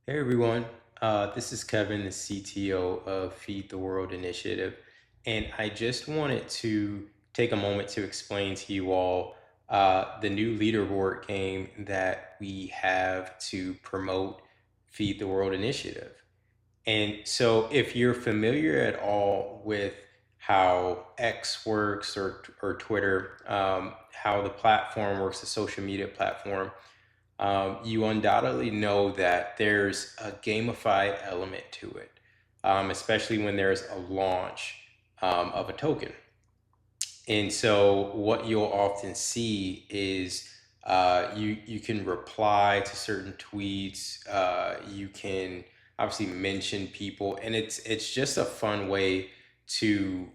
Hey everyone, this is Kevin, the CTO of Feed the World Initiative, and I just wanted to take a moment to explain to you all the new leaderboard game that we have to promote Feed the World Initiative. And so, if you're familiar at all with how X works or Twitter, how the platform works, the social media platform, you undoubtedly know that there's a gamified element to it, especially when there's a launch of a token. And so, what you'll often see is you can reply to certain tweets. You can obviously mention people, and it's just a fun way to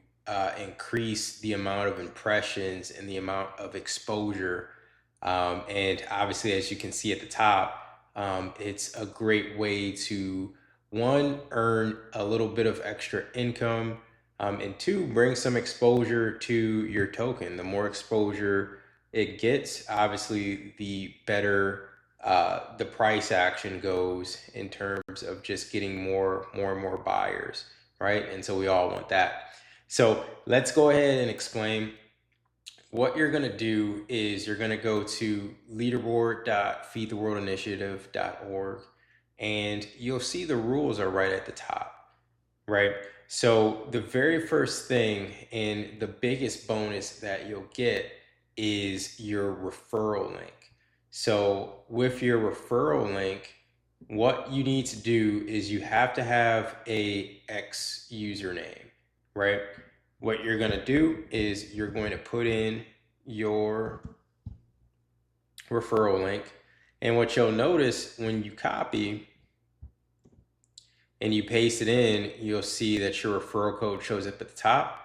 increase the amount of impressions and the amount of exposure. And obviously, as you can see at the top, it's a great way to one, earn a little bit of extra income, and two, bring some exposure to your token. The more exposure it gets, obviously, the better the price action goes in terms of just getting more and more buyers, right? And so we all want that. So let's go ahead and explain. What you're going to do is you're going to go to leaderboard.feedtheworldinitiative.org, and you'll see the rules are right at the top, right? So the very first thing and the biggest bonus that you'll get is your referral link. So with your referral link, what you need to do is you have to have a X username, right? What you're going to do is you're going to put in your referral link. And what you'll notice when you copy and you paste it in, you'll see that your referral code shows up at the top.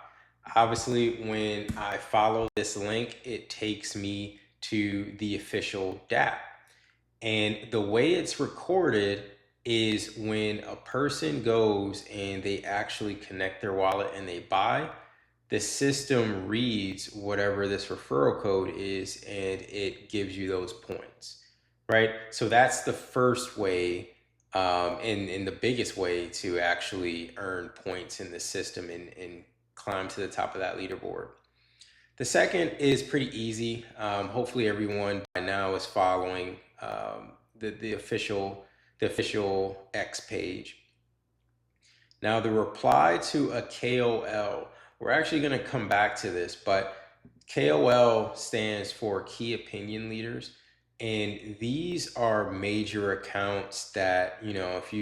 Obviously, when I follow this link, it takes me to the official DApp. And the way it's recorded is when a person goes and they actually connect their wallet and they buy, the system reads whatever this referral code is and it gives you those points, right? So that's the first way, and the biggest way to actually earn points in the system and climb to the top of that leaderboard. The second is pretty easy. Hopefully, everyone by now is following the official X page. Now, the reply to a KOL, we're actually going to come back to this, but KOL stands for Key Opinion Leaders, and these are major accounts that if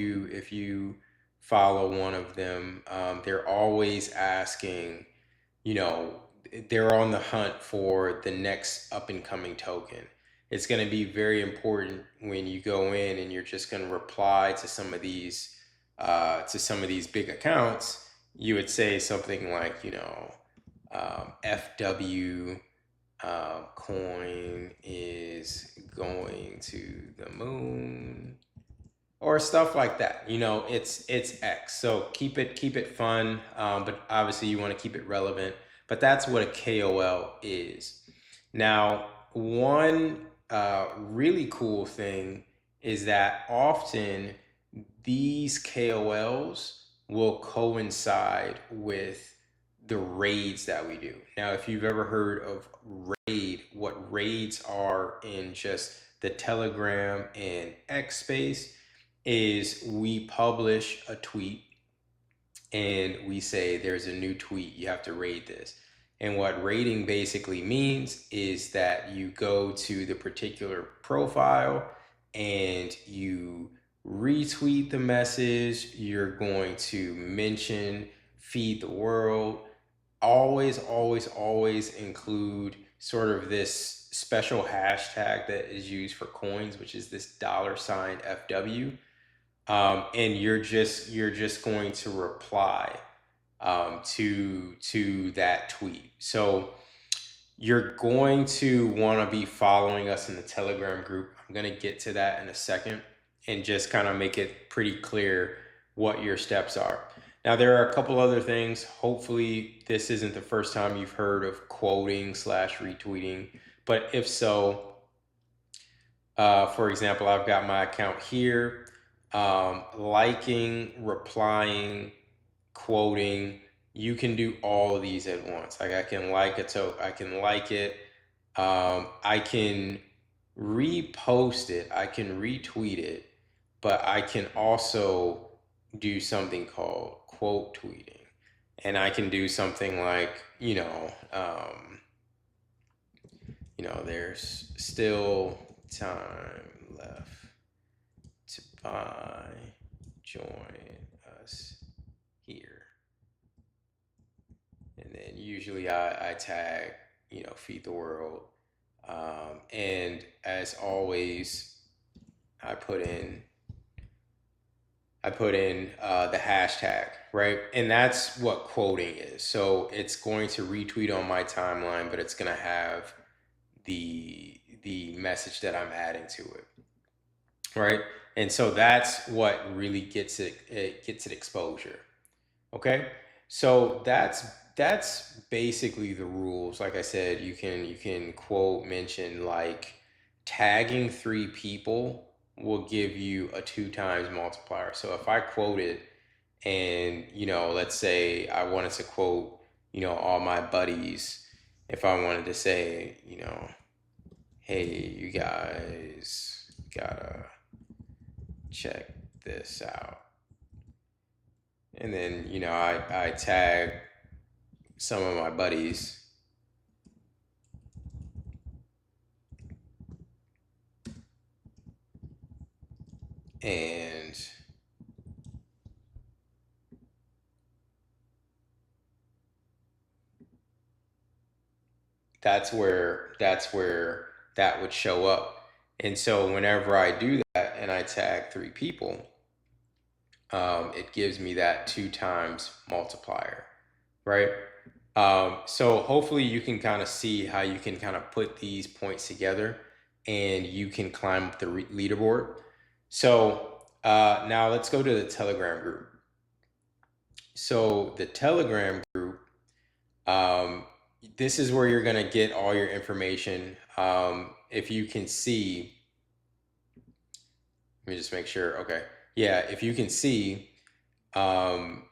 you follow one of them, they're always asking, you know, they're on the hunt for the next up and coming token. It's going to be very important when you go in and you're just going to reply to some of these big accounts. You would say something like, FW coin is going to the moon, or stuff like that. It's X. So keep it fun, but obviously you want to keep it relevant. But that's what a KOL is. Now, one really cool thing is that often these KOLs will coincide with the raids that we do. Now, if you've ever heard of raid, what raids are in just the Telegram and X space is we publish a tweet and we say there's a new tweet, you have to raid this. And what rating basically means is that you go to the particular profile and you retweet the message. You're going to mention Feed the World. Always, always, always include sort of this special hashtag that is used for coins, which is this $ FW. And you're just going to reply to that tweet. So you're going to want to be following us in the Telegram group. I'm going to get to that in a second and just kind of make it pretty clear what your steps are. Now, there are a couple other things. Hopefully, this isn't the first time you've heard of quoting slash retweeting, but if so, for example, I've got my account here. liking, replying, quoting. You can do all of these at once. Like I can like I can like it. I can repost it. I can retweet it, but I can also do something called quote tweeting, and I can do something like there's still time left to buy. Join us here. And then usually I tag, Feed the World. And as always, I put in the hashtag, right? And that's what quoting is. So it's going to retweet on my timeline, but it's going to have the message that I'm adding to it, right? And so that's what really gets it exposure. Okay, so that's basically the rules. Like I said, you can quote, mention, like tagging three people will give you a two times multiplier. So if I quoted and let's say I wanted to quote all my buddies, if I wanted to say hey, you guys gotta check this out, and then I tag some of my buddies, and that's where that would show up. And so whenever I do that and I tag three people, it gives me that two times multiplier, right? So hopefully you can kind of see how you can kind of put these points together and you can climb up the leaderboard. So now let's go to the Telegram group. So the Telegram group, um, this is where you're going to get all your information. If you can see, let me just make sure. Okay. Yeah, if you can see, um,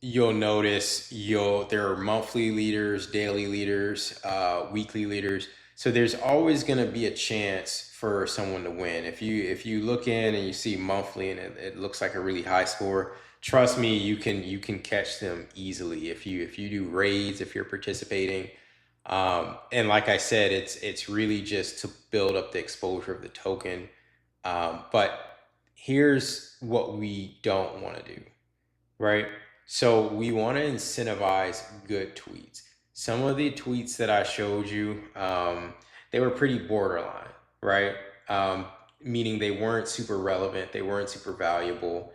you'll notice there are monthly leaders, daily leaders, weekly leaders. So there's always going to be a chance for someone to win. If you look in and you see monthly and it looks like a really high score, trust me, you can catch them easily if you do raids, if you're participating. And like I said, it's really just to build up the exposure of the token. But here's what we don't want to do, right? So we want to incentivize good tweets. Some of the tweets that I showed you, they were pretty borderline, right? Um, Meaning they weren't super relevant, they weren't super valuable.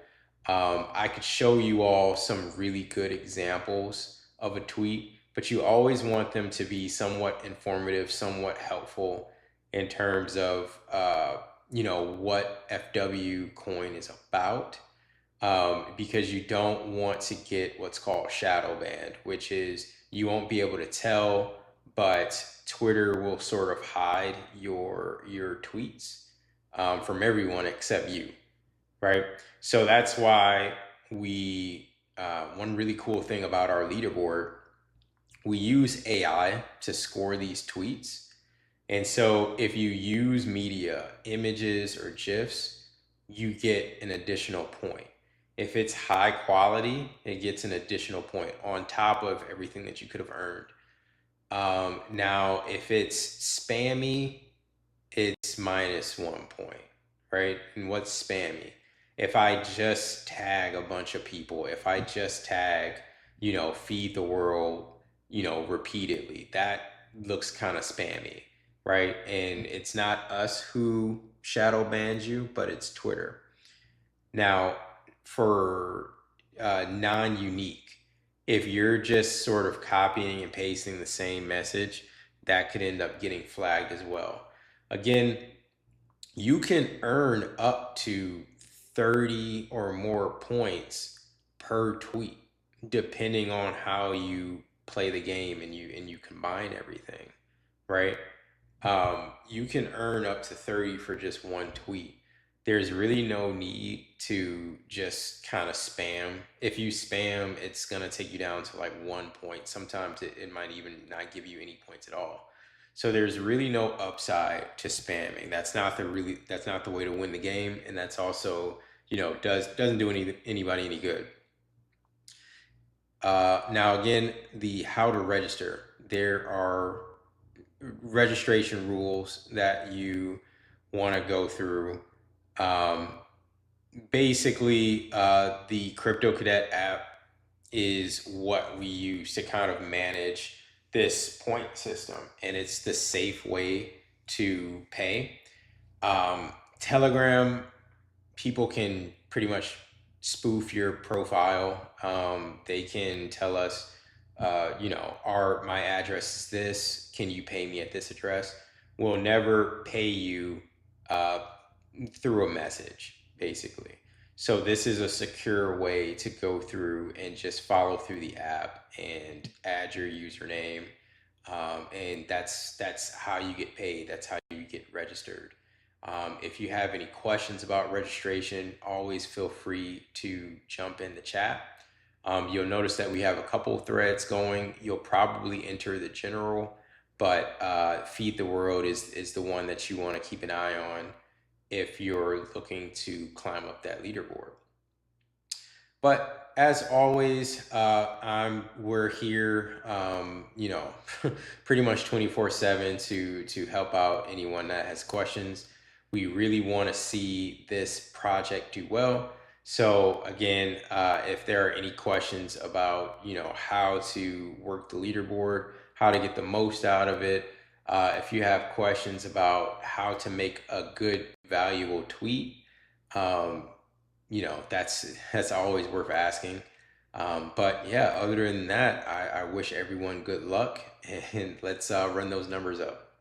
I could show you all some really good examples of a tweet, but you always want them to be somewhat informative, somewhat helpful in terms of what FW coin is about, because you don't want to get what's called shadow banned, which is you won't be able to tell, but Twitter will sort of hide your tweets from everyone except you, right? So that's why one really cool thing about our leaderboard, we use AI to score these tweets. And so if you use media, images, or GIFs, you get an additional point. If it's high quality, it gets an additional point on top of everything that you could have earned. Now, if it's spammy, it's minus 1 point, right? And what's spammy? If I just tag a bunch of people, if I just tag, feed the world, repeatedly, that looks kind of spammy, right? And it's not us who shadow bans you, but it's Twitter. Now, for non-unique, if you're just sort of copying and pasting the same message, that could end up getting flagged as well. Again, you can earn up to 30 or more points per tweet, depending on how you play the game and you combine everything, right? You can earn up to 30 for just one tweet. there's really no need to just kind of spam. If you spam, it's going to take you down to like 1 point. Sometimes it might even not give you any points at all. So there's really no upside to spamming. That's not the way to win the game, and that's also, doesn't do anybody any good. Now again, the how to register. There are registration rules that you want to go through. Um, Basically, the Crypto Cadet app is what we use to kind of manage this point system, and it's the safe way to pay. Telegram, people can pretty much spoof your profile. They can tell us, our my address is this. Can you pay me at this address? We'll never pay you uh, through a message, basically. So this is a secure way to go through and just follow through the app and add your username, and that's how you get paid. That's how you get registered. If you have any questions about registration, always feel free to jump in the chat. You'll notice that we have a couple threads going. You'll probably enter the general, but Feed the World is the one that you want to keep an eye on if you're looking to climb up that leaderboard. But as always, we're here, pretty much 24/7 to help out anyone that has questions. We really want to see this project do well. So again, if there are any questions about how to work the leaderboard, how to get the most out of it, if you have questions about how to make a good, valuable tweet, um, that's always worth asking. But yeah, other than that, I wish everyone good luck, and let's run those numbers up.